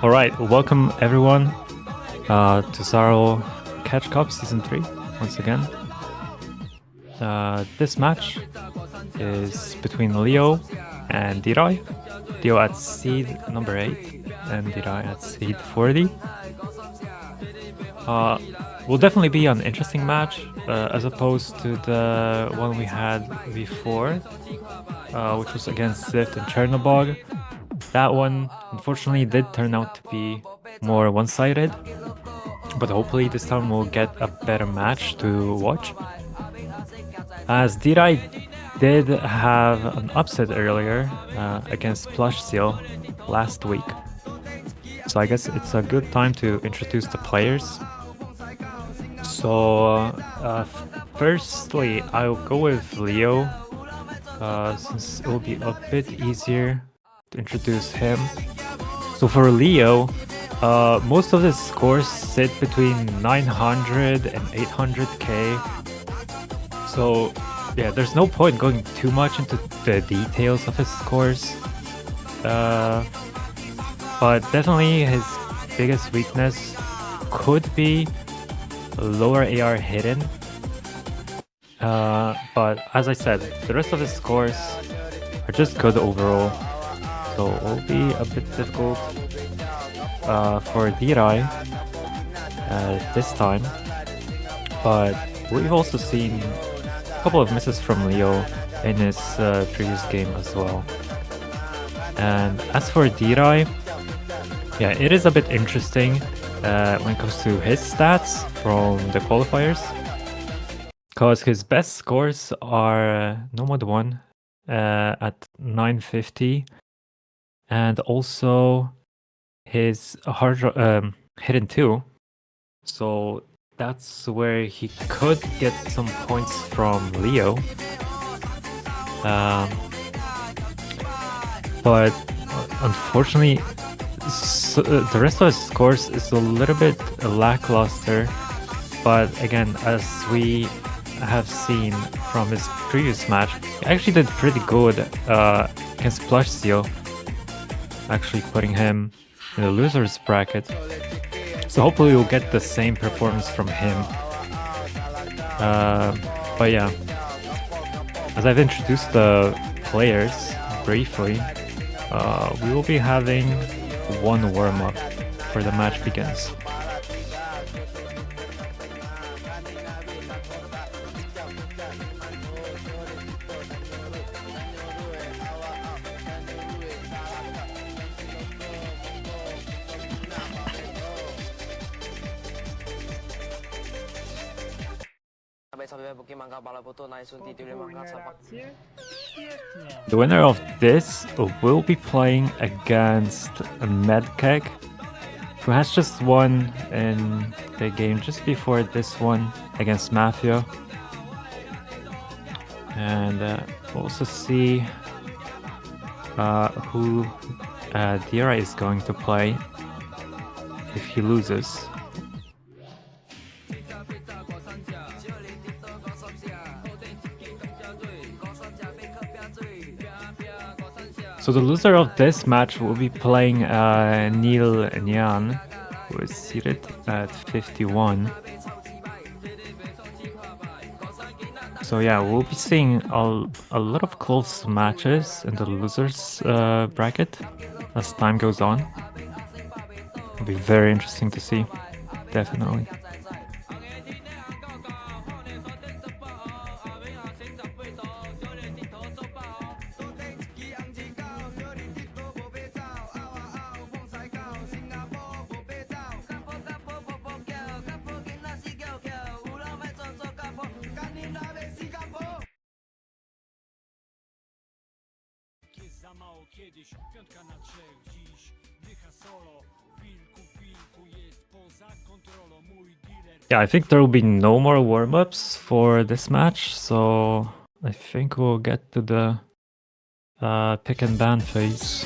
All right, welcome everyone to Zarlo Catch Cup Season 3 once again. This match is between Leo and DDiraj. Leo at seed number 8 and DDiraj at seed 40. Will definitely be an interesting match as opposed to the one we had before, which was against Swift and Chernobog. That one, unfortunately, did turn out to be more one-sided, but hopefully this time we'll get a better match to watch. As DDiraj did have an upset earlier against Plush Seal last week, so I guess it's a good time to introduce the players. So firstly, I'll go with Leo, since it will be a bit easier to introduce him. So for Leo, most of his scores sit between 900 and 800k. So yeah, there's no point going too much into the details of his scores. But definitely his biggest weakness could be lower AR hidden. But as I said, the rest of his scores are just good overall. So it will be a bit difficult for DDiraj this time. But we've also seen a couple of misses from Leo in his previous game as well. And as for DDiraj, yeah, it is a bit interesting when it comes to his stats from the qualifiers, because his best scores are Nomad 1 at 950, and also his hidden 2. So that's where he could get some points from Leo. But unfortunately, the rest of his scores is a little bit lackluster. But again, as we have seen from his previous match, he actually did pretty good against Plush Seal, actually putting him in the loser's bracket. So hopefully we'll get the same performance from him. But yeah, as I've introduced the players briefly, we will be having one warm-up before the match begins. The winner of this will be playing against Medkeg, who has just won in the game just before this one against Mafia. And we'll also see who DDiraj is going to play if he loses. So the loser of this match will be playing Neil Nyan, who is seated at 51. So yeah, we'll be seeing a lot of close matches in the losers bracket as time goes on. It'll be very interesting to see, definitely. Yeah, I think there will be no more warm-ups for this match, so I think we'll get to the pick and ban phase.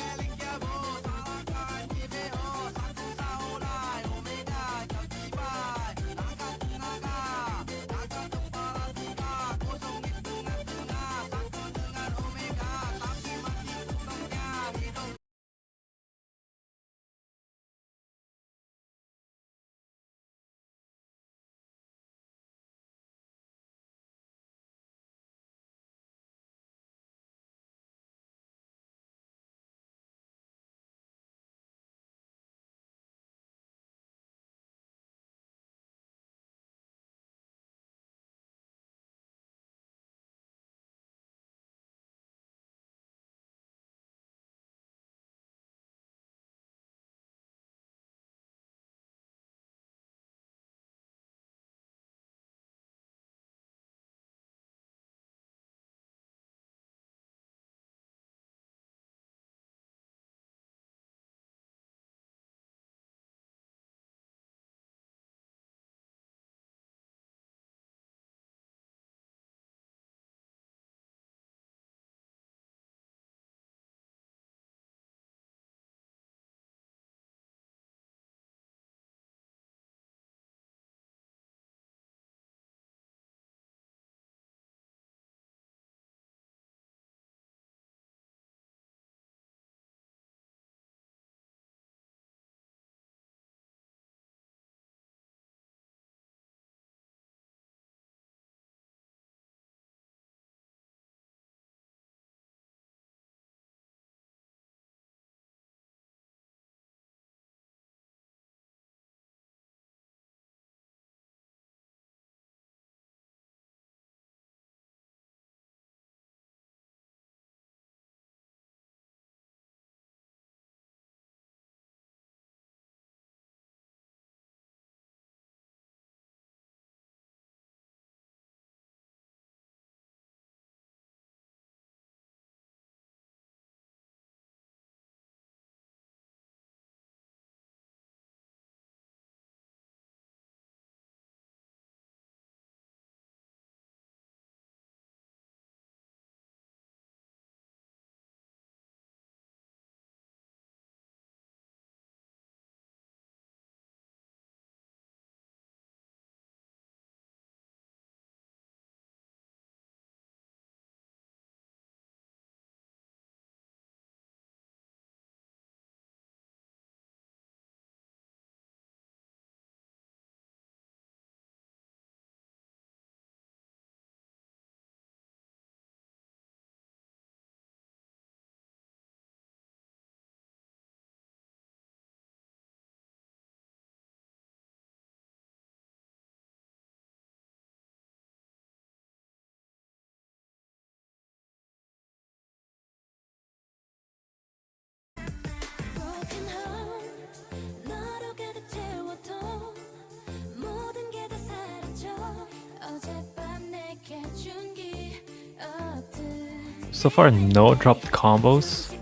So far, no dropped combos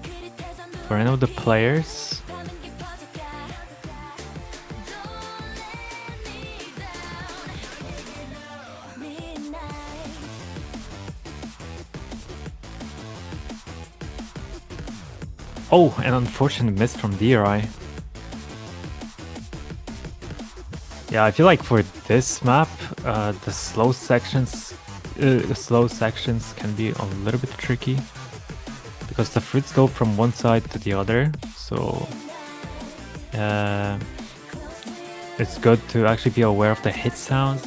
for any of the players. Oh, an unfortunate miss from DDiraj. Yeah, I feel like for this map, the slow sections can be a little bit tricky because the fruits go from one side to the other. So it's good to actually be aware of the hit sounds.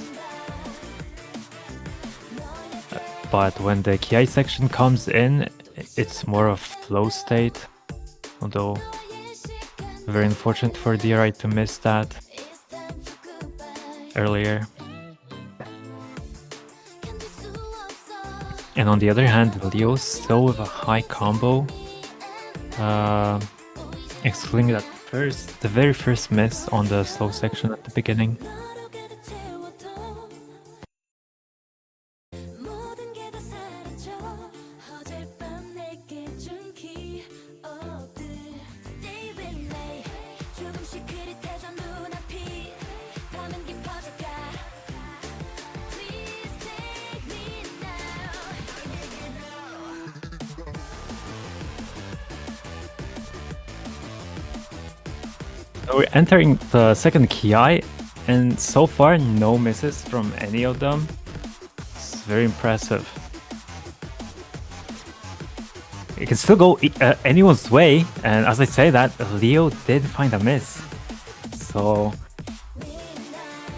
But when the Kiai section comes in, it's more of flow state. Although very unfortunate for DDiraj to miss that earlier. And on the other hand, Leo's still with a high combo, excluding that the very first miss on the slow section at the beginning. We're entering the second Ki, and so far no misses from any of them. It's very impressive. It can still go anyone's way, and as I say that, Leo did find a miss. So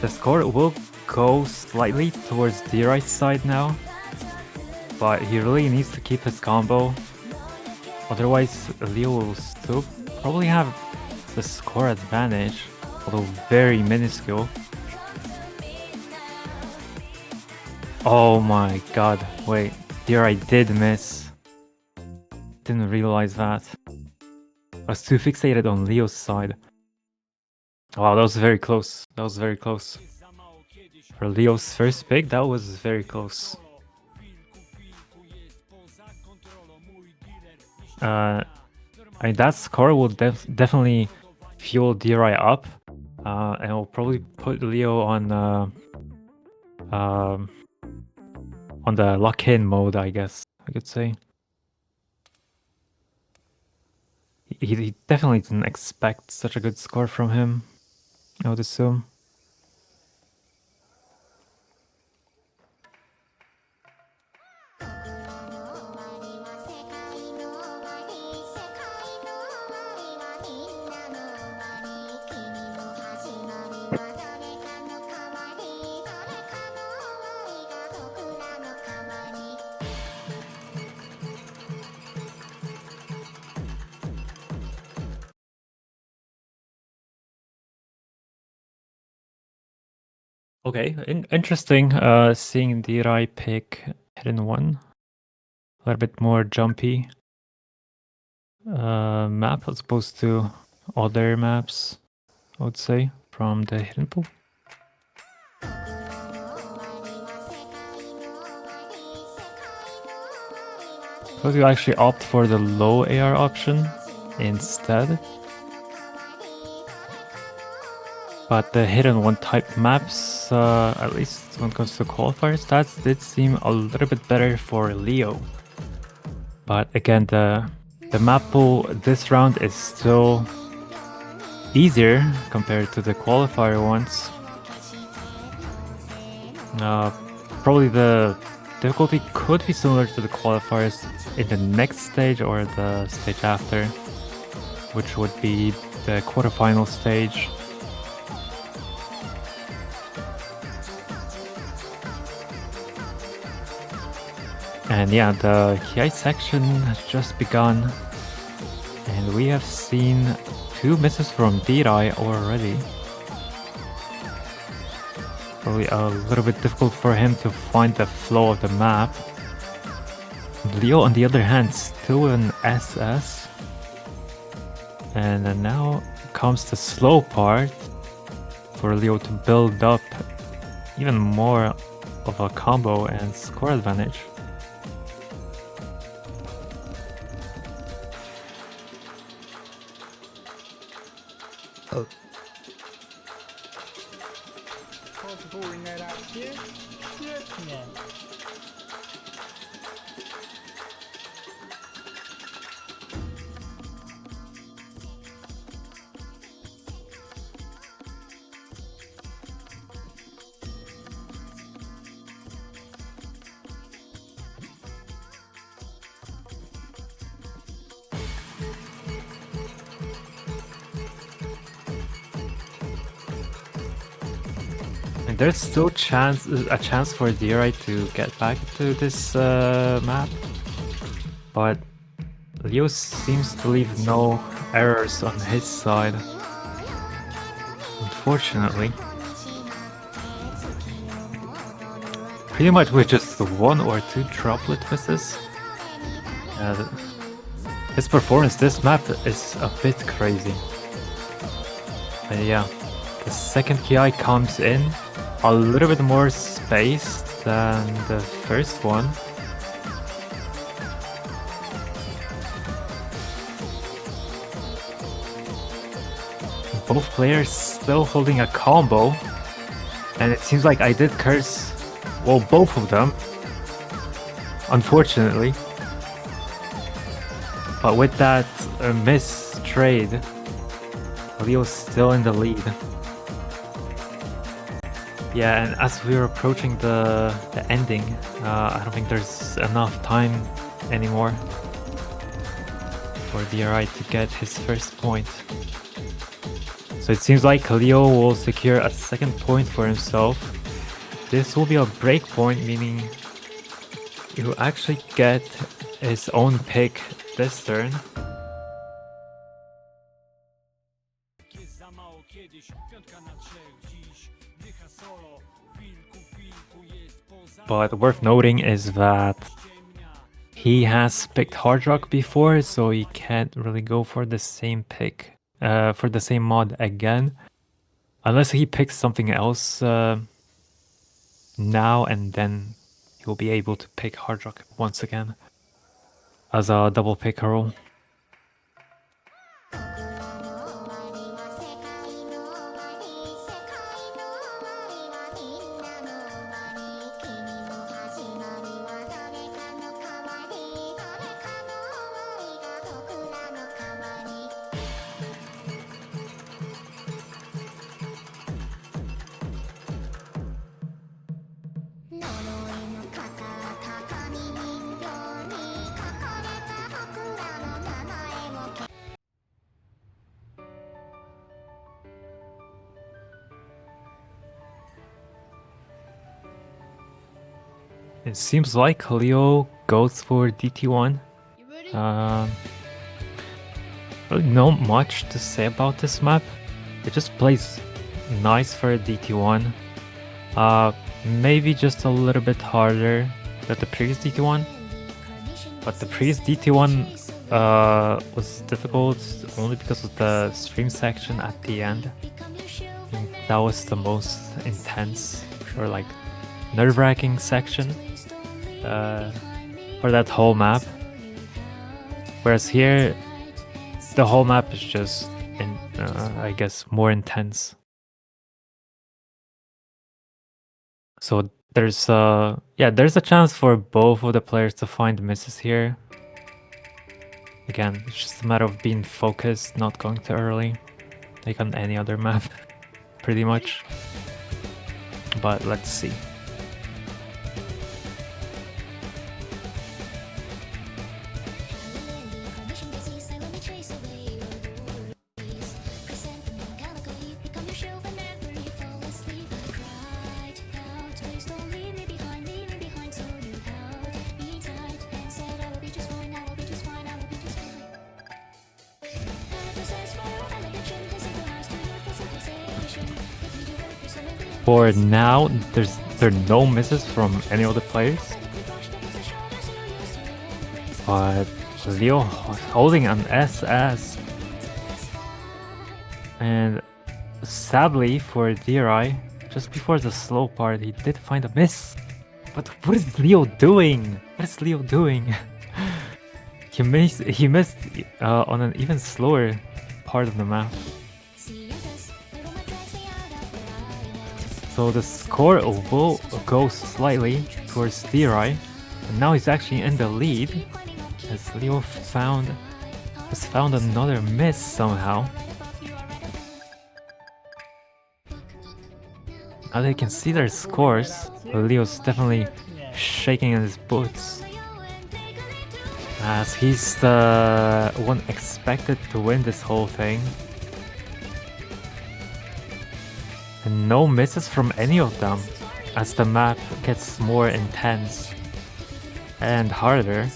the score will go slightly towards DDiraj's side now, but he really needs to keep his combo. Otherwise, Leo will still probably have the score advantage, although very minuscule. Oh my god, wait, DDiraj did miss. Didn't realize that. I was too fixated on Leo's side. Wow, that was very close. That was very close. For Leo's first pick, that was very close. I mean, that score will definitely fuel DDiraj up, and will probably put Leo on the lock-in mode, I guess I could say. He definitely didn't expect such a good score from him, I would assume. Okay, interesting seeing DDiraj pick Hidden One. A little bit more jumpy map as opposed to other maps, I would say, from the Hidden Pool. So you actually opt for the low AR option instead. But the Hidden One type maps, at least when it comes to qualifier stats, did seem a little bit better for Leo. But again, the map pool this round is still easier compared to the qualifier ones. Probably the difficulty could be similar to the qualifiers in the next stage or the stage after, which would be the quarterfinal stage. And yeah, the Ki section has just begun, and we have seen 2 misses from DDiraj already. Probably a little bit difficult for him to find the flow of the map. Leo, on the other hand, still an SS. And then now comes the slow part for Leo to build up even more of a combo and score advantage. Podwójne racje? Świetnie. There's still a chance for DDiraj to get back to this map, but Leo seems to leave no errors on his side, unfortunately. Pretty much with just 1 or 2 droplet misses. His performance this map is a bit crazy. But yeah, the second Ki comes in a little bit more spaced than the first one. Both players still holding a combo, and it seems like I did curse, well, both of them, unfortunately. But with that miss trade, Leo's still in the lead. Yeah, and as we're approaching the ending, I don't think there's enough time anymore for DDiraj to get his first point. So it seems like Leo will secure a second point for himself. This will be a break point, meaning he will actually get his own pick this turn. But worth noting is that he has picked Hard Rock before, so he can't really go for the same pick, for the same mod again. Unless he picks something else now, and then he'll be able to pick Hard Rock once again as a double pick roll. It seems like Leo goes for DT1. Really not much to say about this map. It just plays nice for a DT1. Maybe just a little bit harder than the previous DT1. But the previous DT1 was difficult only because of the stream section at the end. That was the most intense or like nerve-wracking section for that whole map. Whereas here, the whole map is just, I guess, more intense. So there's a chance for both of the players to find misses here. Again, it's just a matter of being focused, not going too early, like on any other map, pretty much. But let's see. For now, there are no misses from any of the players. But Leo holding an SS. And sadly for DDiraj, just before the slow part, he did find a miss. But what is Leo doing? What is Leo doing? He missed on an even slower part of the map. So the score will go slightly towards DDiraj, and now he's actually in the lead as Leo has found another miss somehow. Now they can see their scores. Leo's definitely shaking in his boots, as he's the one expected to win this whole thing. And no misses from any of them, as the map gets more intense and harder.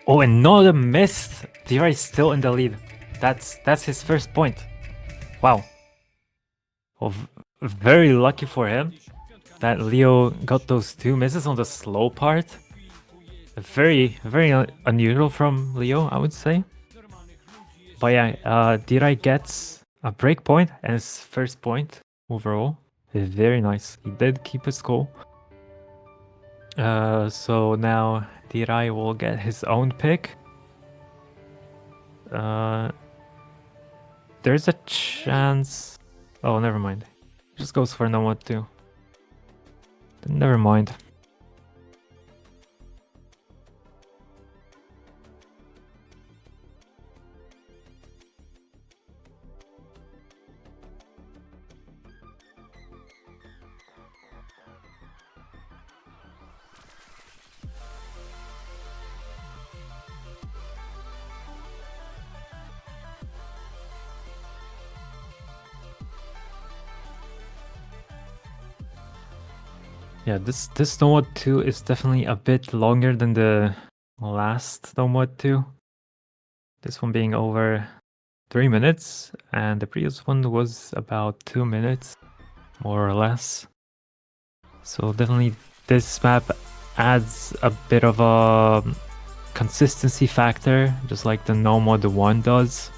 Oh, another miss! DDiraj is still in the lead. That's his first point. Wow. Well, very lucky for him that Leo got those two misses on the slow part. Very unusual from Leo, I would say. But yeah, DDiraj gets a break point and his first point overall. Very nice. He did keep his goal. So now DDiraj will get his own pick. There's a chance. Oh, never mind. Just goes for no one too. Never mind. Yeah, this No Mod 2 is definitely a bit longer than the last No Mod 2. This one being over 3 minutes, and the previous one was about 2 minutes, more or less. So definitely this map adds a bit of a consistency factor, just like the No Mod 1 does.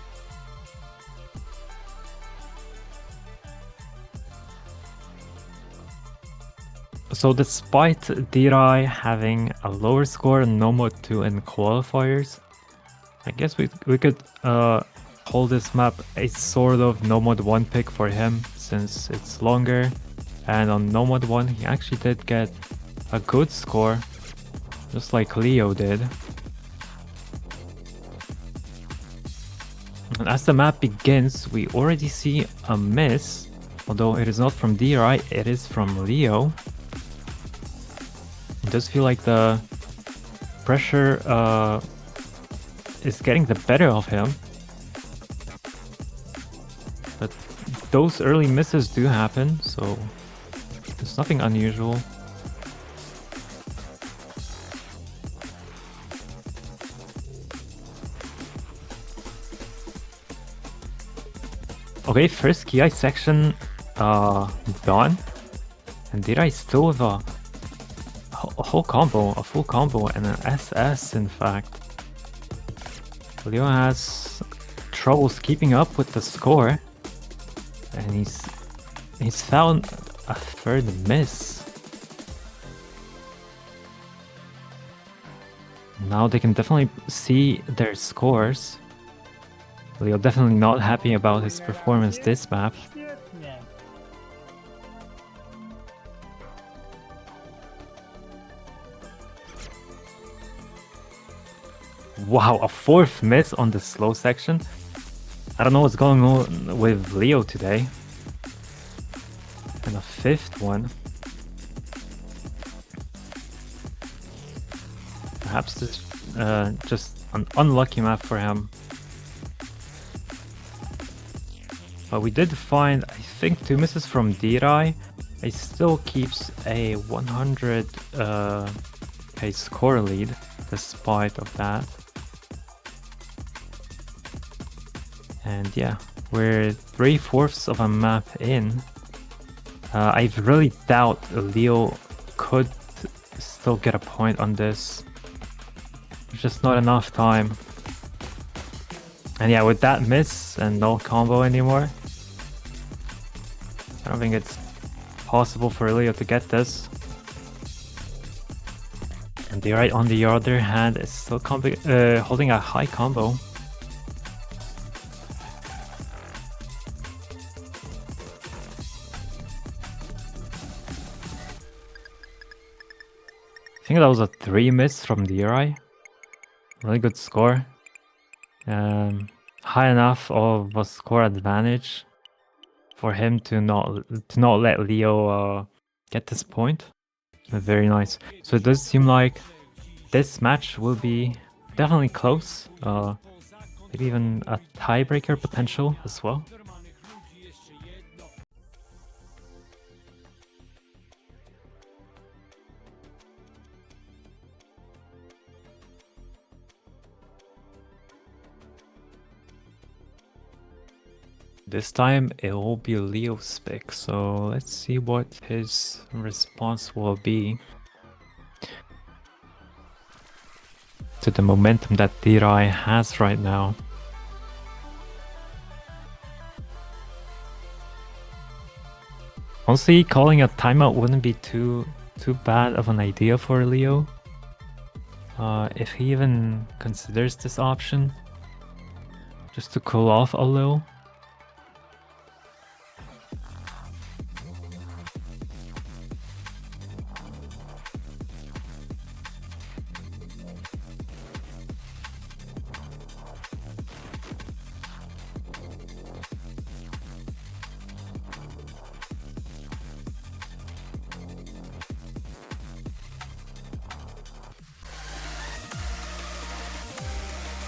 So despite DDiraj having a lower score in No Mod 2 in qualifiers, I guess we could call this map a sort of No Mod 1 pick for him, since it's longer. And on No Mod 1 he actually did get a good score, just like Leo did. And as the map begins, we already see a miss, although it is not from DDiraj, it is from Leo. It does feel like the pressure is getting the better of him. But those early misses do happen, so it's nothing unusual. Okay, first Ki section done. And DDiraj still with a whole combo, a full combo, and an SS in fact. Leo has troubles keeping up with the score, and he's found a third miss. Now they can definitely see their scores. Leo definitely not happy about his performance this map. Świetnie. Wow, a fourth miss on the slow section. I don't know what's going on with Leo today. And a fifth one. Perhaps this just an unlucky map for him. But we did find, I think, 2 misses from DDiraj. He still keeps a 100 K score lead despite of that. And yeah, we're 3/4 of a map in. I really doubt Leo could still get a point on this. There's just not enough time. And yeah, with that miss and no combo anymore, I don't think it's possible for Leo to get this. And DDiraj on the other hand is still holding a high combo. I think that was a 3 miss from DDiraj. Really good score. High enough of a score advantage for him to not let Leo get this point. Very nice. So it does seem like this match will be definitely close. Maybe even a tiebreaker potential as well. This time it will be Leo's pick, so let's see what his response will be to the momentum that DDiraj has right now. Honestly, calling a timeout wouldn't be too bad of an idea for Leo. If he even considers this option, just to cool off a little.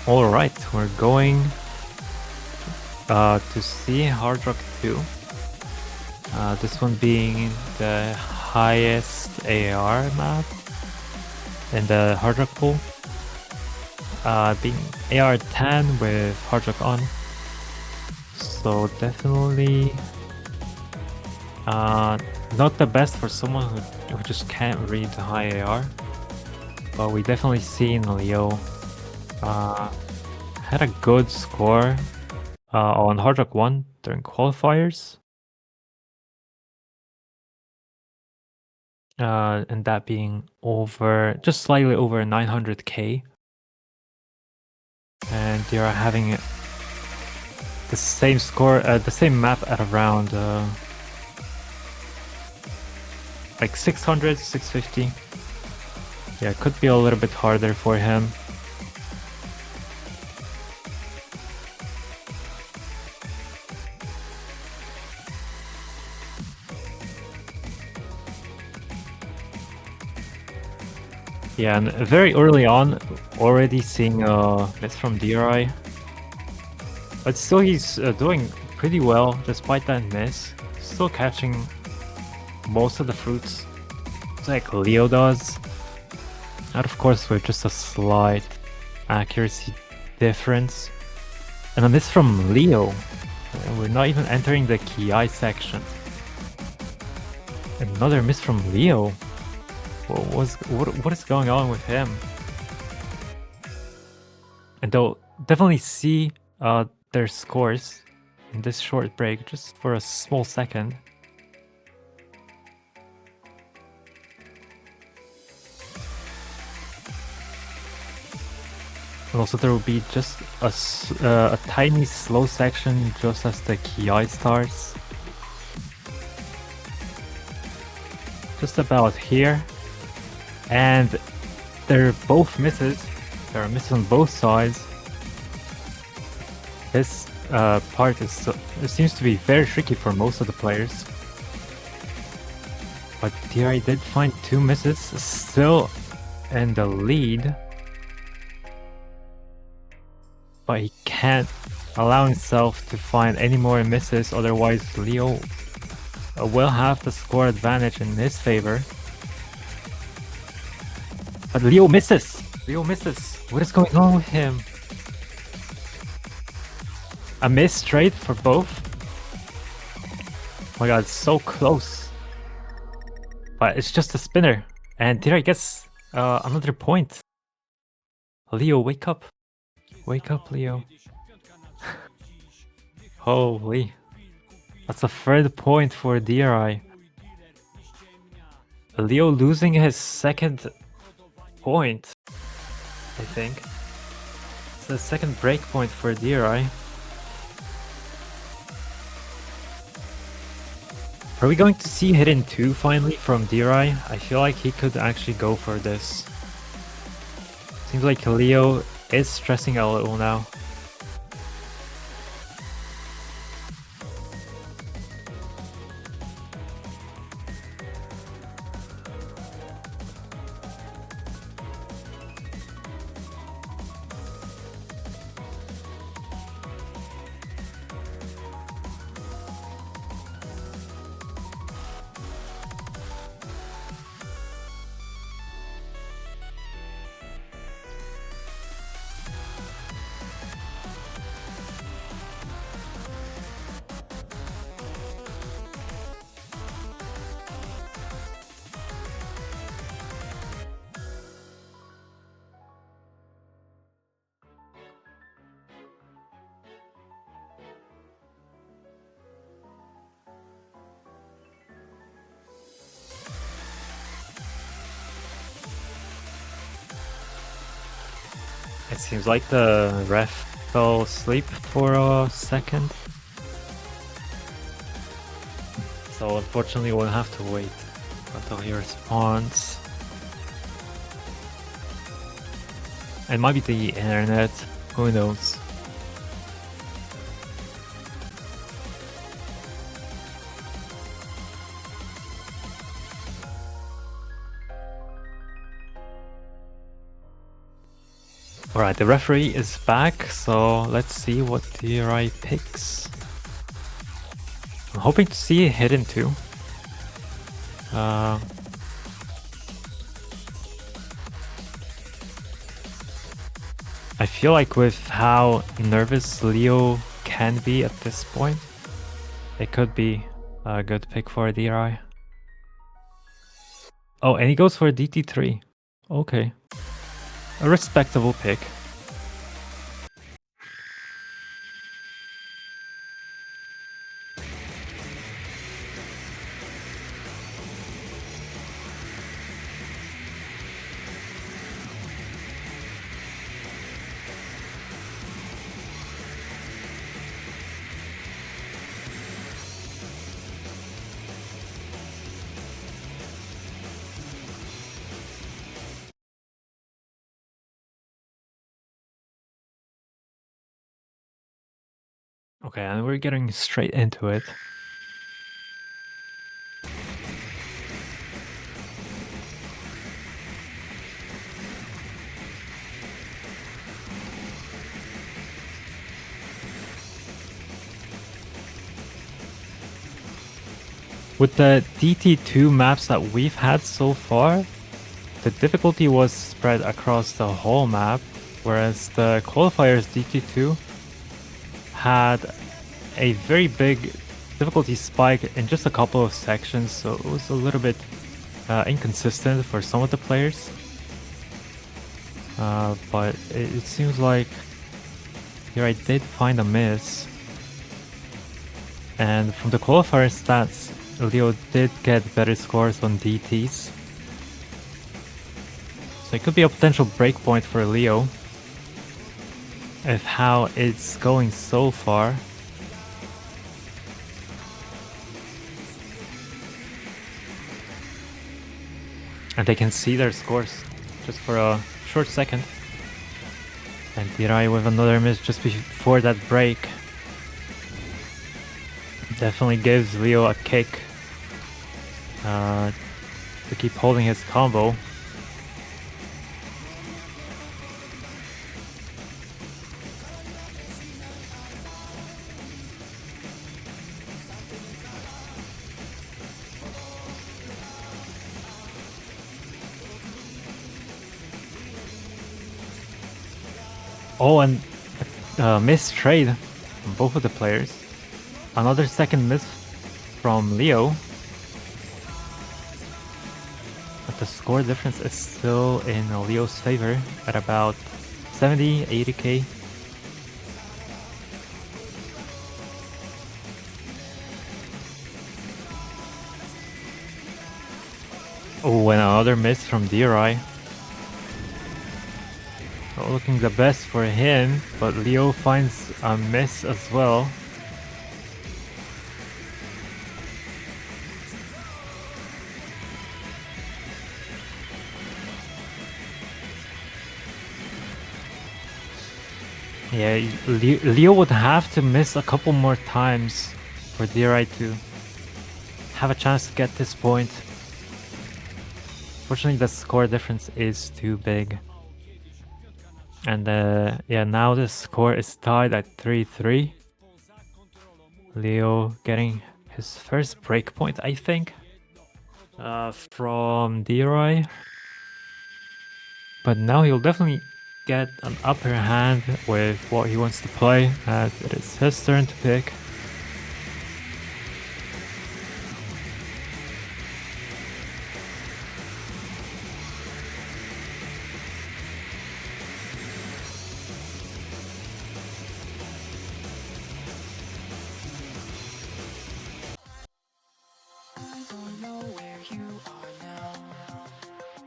Alright, we're going to see Hard Rock 2. This one being the highest AR map in the Hard Rock pool. Being AR 10 with Hard Rock on. So definitely not the best for someone who just can't read the high AR. But we definitely seen Leo had a good score on Hard Rock 1 during qualifiers. And that being just slightly over 900k. And they are having the same score, the same map at around like 600, 650. Yeah, it could be a little bit harder for him. Yeah, and very early on, already seeing a miss from DRI. But still he's doing pretty well despite that miss. Still catching most of the fruits, just like Leo does. And of course with just a slight accuracy difference. And a miss from Leo. We're not even entering the Ki section. Another miss from Leo. What is going on with him? And they'll definitely see their scores in this short break just for a small second. And also there will be just a tiny slow section just as the Ki starts. Just about here. And they're both misses. There are misses on both sides. This part it seems to be very tricky for most of the players. But DRI did find 2 misses, still in the lead. But he can't allow himself to find any more misses, otherwise Leo will have the score advantage in his favor. But Leo misses! Leo misses! What is going on with him? A miss straight for both? Oh my god, it's so close. But it's just a spinner. And DDiraj gets another point. Leo, wake up. Wake up, Leo. Holy. That's a third point for DDiraj. Leo losing his second point, I think. It's the second break point for DDiraj. Are we going to see Hidden 2 finally from DDiraj? I feel like he could actually go for this. Seems like Leo is stressing a little now. It seems like the ref fell asleep for a second. So unfortunately we'll have to wait until he responds. It might be the internet, who knows. Alright, the referee is back, so let's see what DDiraj picks. I'm hoping to see a hidden too. I feel like with how nervous Leo can be at this point, it could be a good pick for DDiraj. Oh, and he goes for a DT3. Okay. A respectable pick. Okay, and we're getting straight into it. With the DT2 maps that we've had so far, the difficulty was spread across the whole map, whereas the qualifiers DT2 had a very big difficulty spike in just a couple of sections, so it was a little bit inconsistent for some of the players. But it seems like here I did find a miss. And from the qualifier stats, Leo did get better scores on DTs. So it could be a potential breakpoint for Leo of how it's going so far. And they can see their scores just for a short second. And DDiraj with another miss just before that break. Definitely gives Leo a kick to keep holding his combo. Oh, and missed trade from both of the players. Another second miss from Leo. But the score difference is still in Leo's favor at about 70, 80k. Oh, and another miss from DDiraj. Not looking the best for him, but Leo finds a miss as well. Yeah, Leo would have to miss a couple more times for DDiraj to have a chance to get this point. Fortunately, the score difference is too big. And yeah, now the score is tied at 3-3. Leo getting his first breakpoint, I think, from DDiraj. But now he'll definitely get an upper hand with what he wants to play, as it is his turn to pick.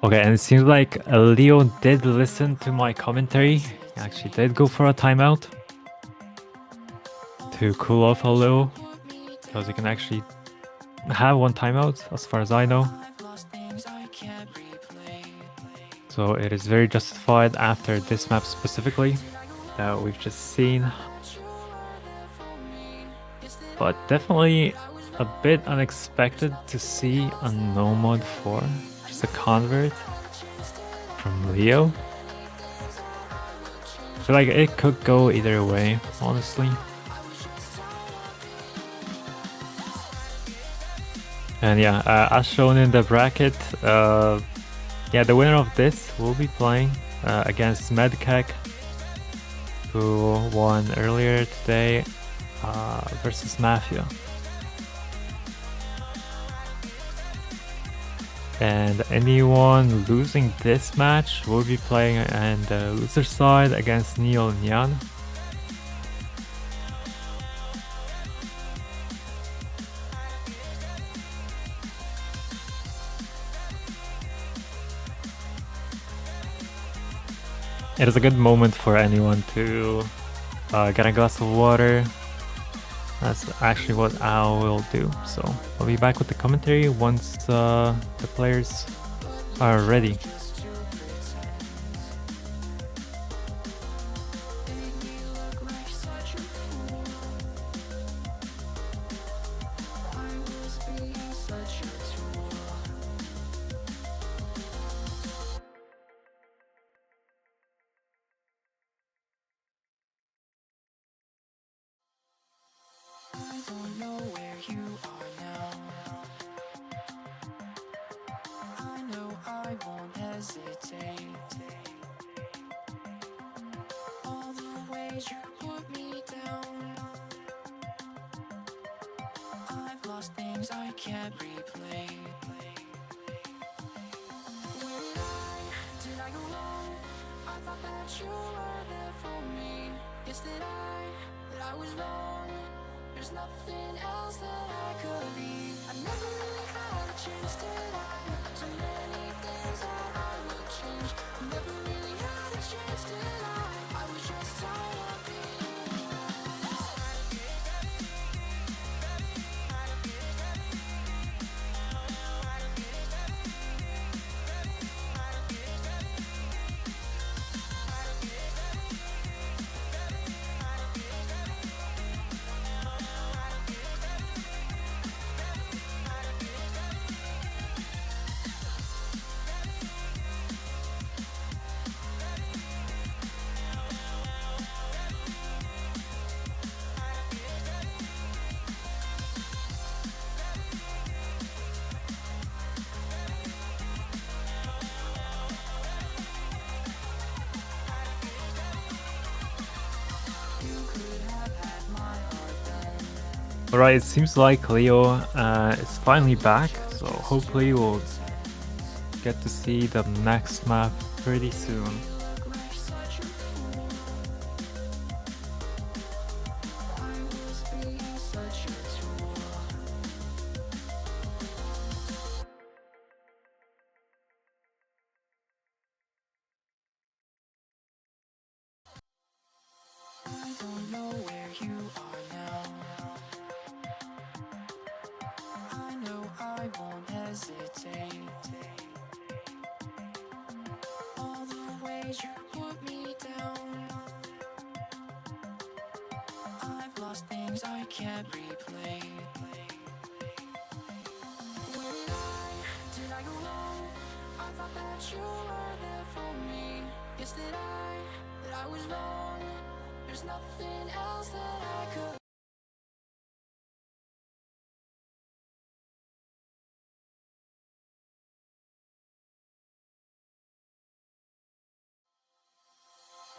Okay, and it seems like Leo did listen to my commentary. He actually did go for a timeout to cool off a little, because you can actually have one timeout as far as I know. So it is very justified after this map specifically that we've just seen. But definitely a bit unexpected to see a no mod 4. A convert from Leo. feel like it could go either way, honestly. And yeah, as shown in the bracket, yeah, the winner of this will be playing against Medkek, who won earlier today, versus Mafia. And anyone losing this match will be playing on the loser side against Neil Nyan. It is a good moment for anyone to get a glass of water. That's actually what I will do. So I'll be back with the commentary once the players are ready. I don't know where you are now. I know I won't hesitate. All the ways you put me down, I've lost things I can't replay. Where did I go wrong? I thought that you were there for me. Yes, that I was wrong. There's nothing else that I could be. I never really had a chance, did I? So many things that I would change. Never really had a chance, did I? I was just tired of being lost. Alright, it seems like Leo is finally back, so hopefully we'll get to see the next map pretty soon. I don't know where you are now. I know I won't hesitate. All the ways you put me down, I've lost things I can't replay. Where did I go wrong? I thought that you were there for me. Yes, that I was wrong. There's nothing else that I could.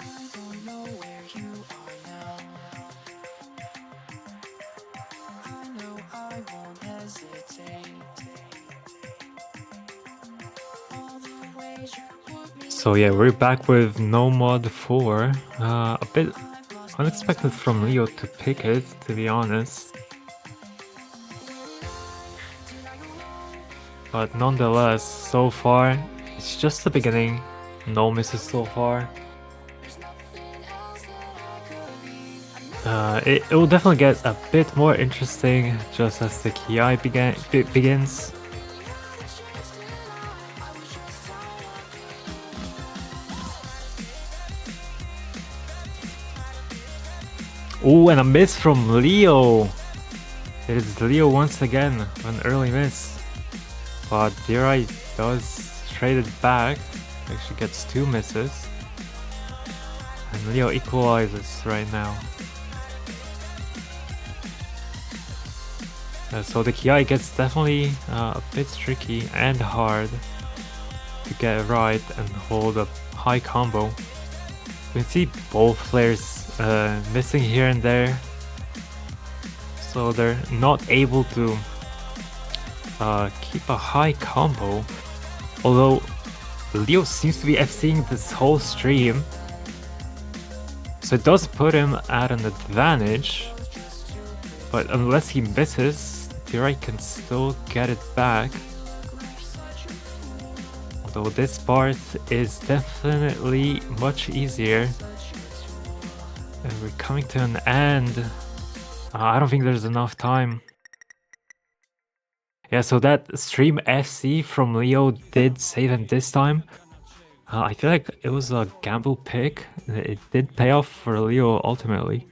I don't know where you are now. I know I won't hesitate. All the ways you put me. So yeah, we're back with No Mod 4. A bit unexpected from Leo to pick it, to be honest. But nonetheless, so far, it's just the beginning. No misses so far. It will definitely get a bit more interesting just as the Ki begins. Oh, and a miss from Leo! It is Leo once again, an early miss. But DDiraj does trade it back, actually gets 2 misses. And Leo equalizes right now. So the Ki gets definitely a bit tricky and hard to get right and hold a high combo. We can see both players missing here and there, so they're not able to keep a high combo. Although Leo seems to be FCing this whole stream, so it does put him at an advantage. But unless he misses, DDiraj can still get it back. Although this part is definitely much easier. And we're coming to an end. I don't think there's enough time. Yeah, so that stream FC from Leo did save him this time. I feel like it was a gamble pick. It did pay off for Leo ultimately.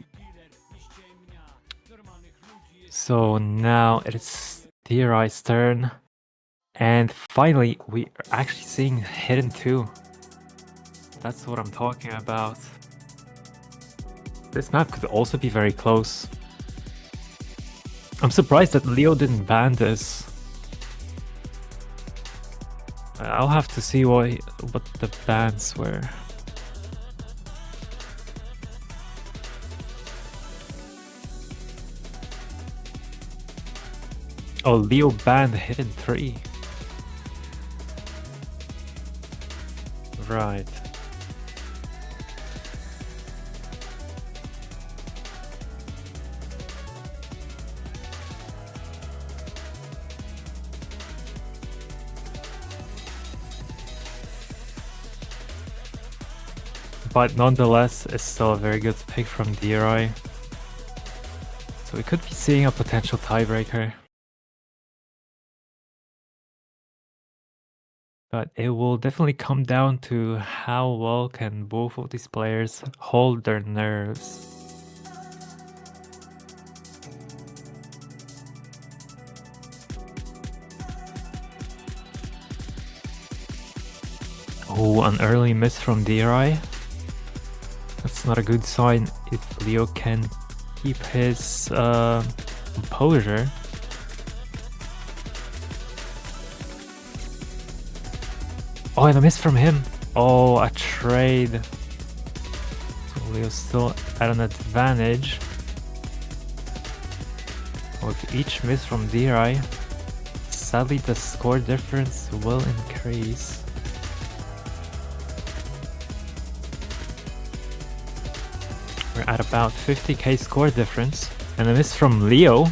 So now it's DDiraj's turn. And finally, we are actually seeing Hidden 2. That's what I'm talking about. This map could also be very close. I'm surprised that Leo didn't ban this. I'll have to see what the bans were. Oh, Leo banned Hidden 3. Right. But nonetheless, it's still a very good pick from DDiraj. So we could be seeing a potential tiebreaker. But it will definitely come down to how well can both of these players hold their nerves. Oh, an early miss from DDiraj. That's not a good sign if Leo can keep his composure. Oh, and a miss from him. Oh, a trade. So Leo's still at an advantage. With each miss from DDiraj, sadly the score difference will increase. We're at about 50k score difference. And a miss from Leo.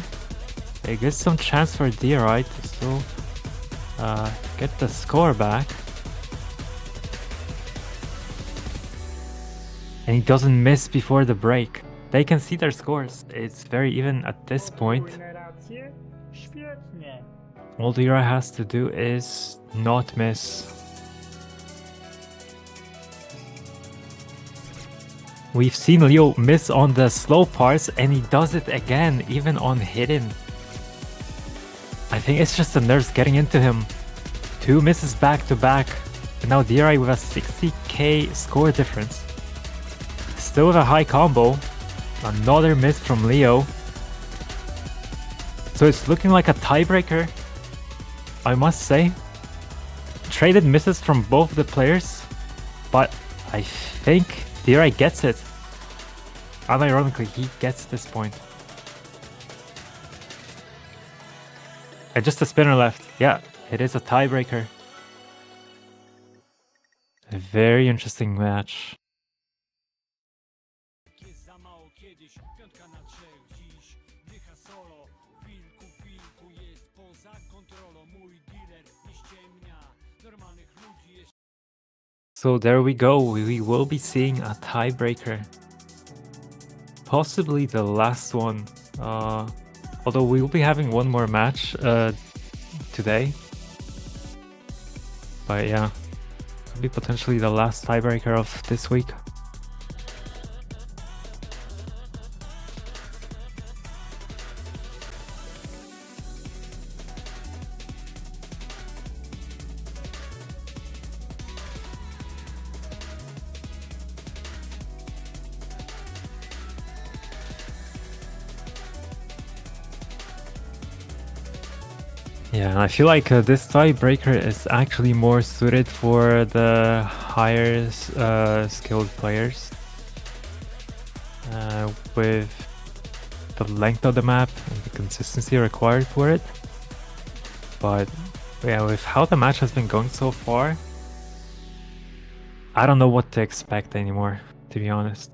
It gives some chance for DDiraj to still get the score back. And he doesn't miss before the break. They can see their scores. It's very even at this point. All DDiraj has to do is not miss. We've seen Leo miss on the slow parts and he does it again, even on hidden. I think it's just the nerves getting into him. 2 misses back to back. And now DDiraj with a 60k score difference. Still with a high combo. Another miss from Leo. So it's looking like a tiebreaker, I must say. Traded misses from both the players, but I think DDiraj gets it. Unironically, he gets this point. And just a spinner left. Yeah, it is a tiebreaker. A very interesting match. So there we go, we will be seeing a tiebreaker. Possibly the last one. Although we will be having one more match today. But yeah, could be potentially the last tiebreaker of this week. Yeah, and I feel like this tiebreaker is actually more suited for the higher skilled players. With the length of the map and the consistency required for it. But yeah, with how the match has been going so far, I don't know what to expect anymore, to be honest.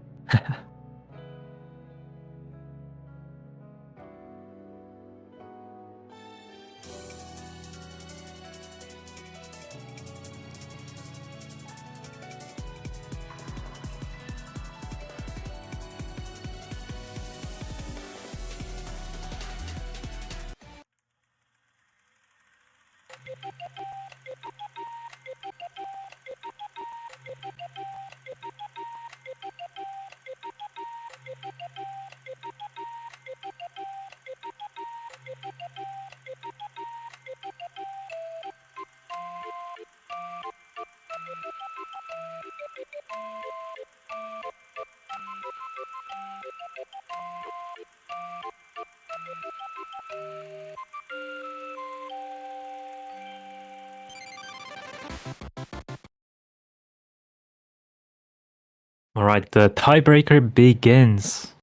Alright, the tiebreaker begins.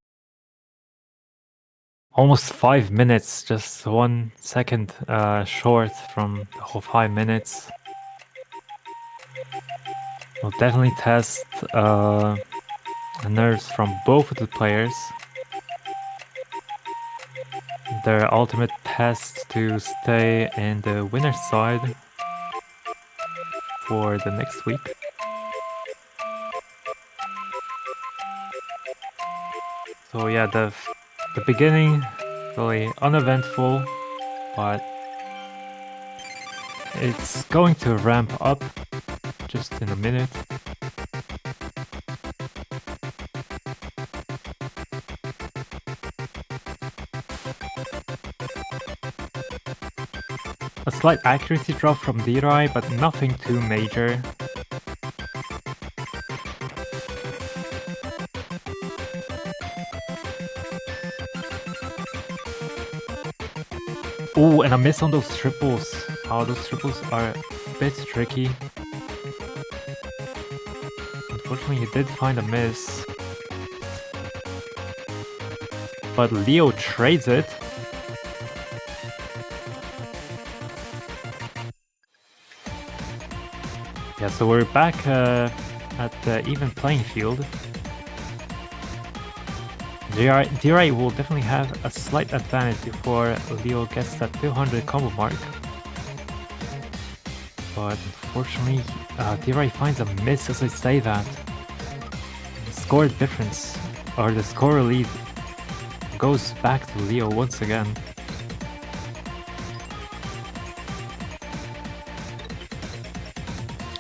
Almost 5 minutes, just 1 second short from the whole 5 minutes. We'll definitely test the nerves from both of the players. Their ultimate test to stay in the winner's side for the next week. So yeah, the beginning really uneventful, but it's going to ramp up just in a minute. A slight accuracy drop from DDiraj, but nothing too major. Oh, and a miss on those triples. Oh, those triples are a bit tricky. Unfortunately, he did find a miss. But Leo trades it. Yeah, so we're back at the even playing field. DDiraj will definitely have a slight advantage before Leo gets that 200 combo mark. But unfortunately, DDiraj finds a miss as I say that. The score difference, or the score lead, goes back to Leo once again.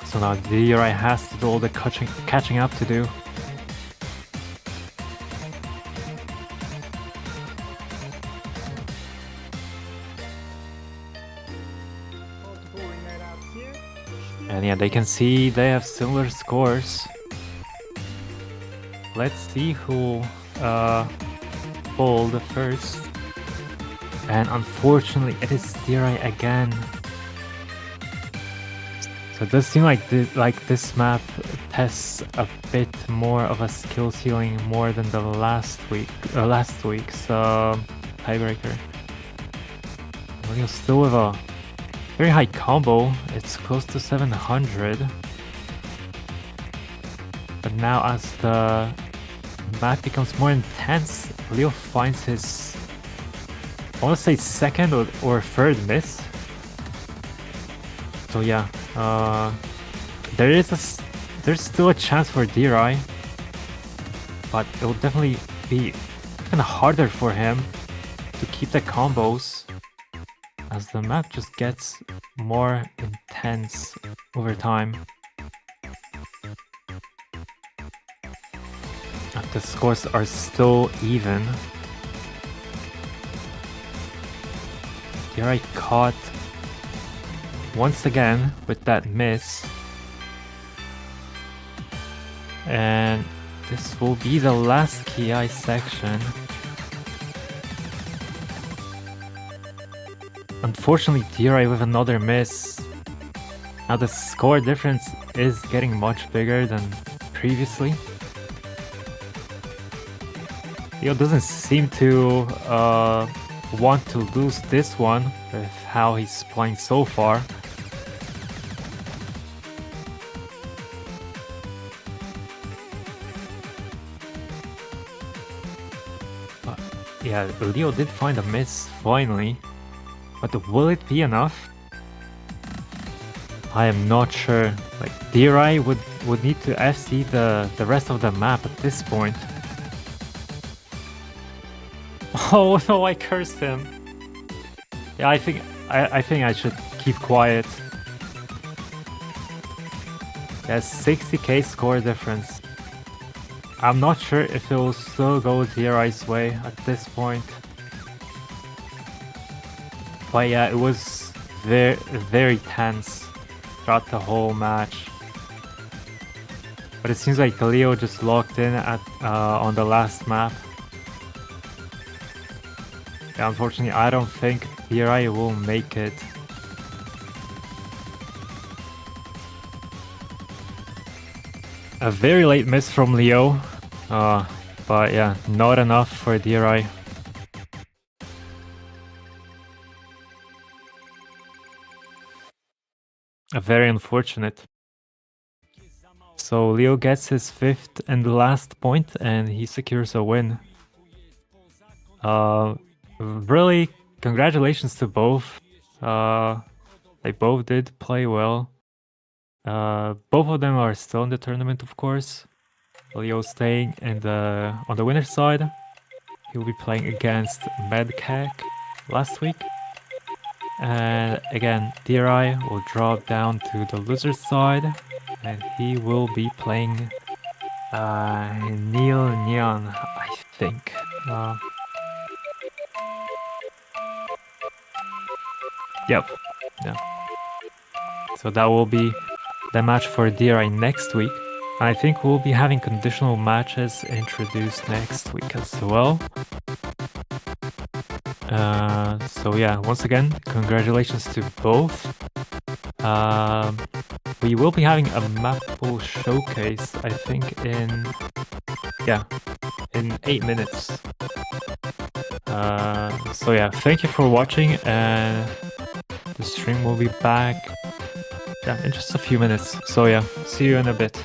So now DDiraj has to do all the catching up to do. And yeah, they can see they have similar scores. Let's see who'll fold first. And unfortunately, it is DDiraj again. So it does seem like this map tests a bit more of a skill ceiling more than the last week's tiebreaker. We're still with a very high combo. It's close to 700. But now as the map becomes more intense, Leo finds his, I want to say second or third miss. So yeah, there's still a chance for DDiraj, but it will definitely be even harder for him to keep the combos as the map just gets more intense over time. And the scores are still even. DDiraj caught once again with that miss. And this will be the last KI section. Unfortunately, DDiraj with another miss. Now the score difference is getting much bigger than previously. Leo doesn't seem to want to lose this one with how he's playing so far. Yeah, Leo did find a miss finally, but will it be enough? I am not sure. Like, DDiraj would need to FC the rest of the map at this point. Oh no, I cursed him. Yeah, I think I should keep quiet. There's 60k score difference. I'm not sure if it will still go DDiraj's way at this point. But yeah, it was very tense throughout the whole match. But it seems like Leo just locked in at on the last map. Yeah, unfortunately, I don't think DDiraj will make it. A very late miss from Leo, but yeah, not enough for DDiraj. Very unfortunate. So Leo gets his 5th and last point, and he secures a win. Really, congratulations to both. They both did play well. Both of them are still in the tournament, of course. Leo staying on the winner's side. He'll be playing against Medcac last week. And again, DDiraj will drop down to the loser's side, and he will be playing Neil Nyan, I think. Yep. Yeah. So that will be the match for DDiraj next week. I think we'll be having conditional matches introduced next week as well. So yeah, once again, congratulations to both. We will be having a map pool showcase, I think, in 8 minutes. So yeah, thank you for watching, and the stream will be back in just a few minutes. So yeah, see you in a bit.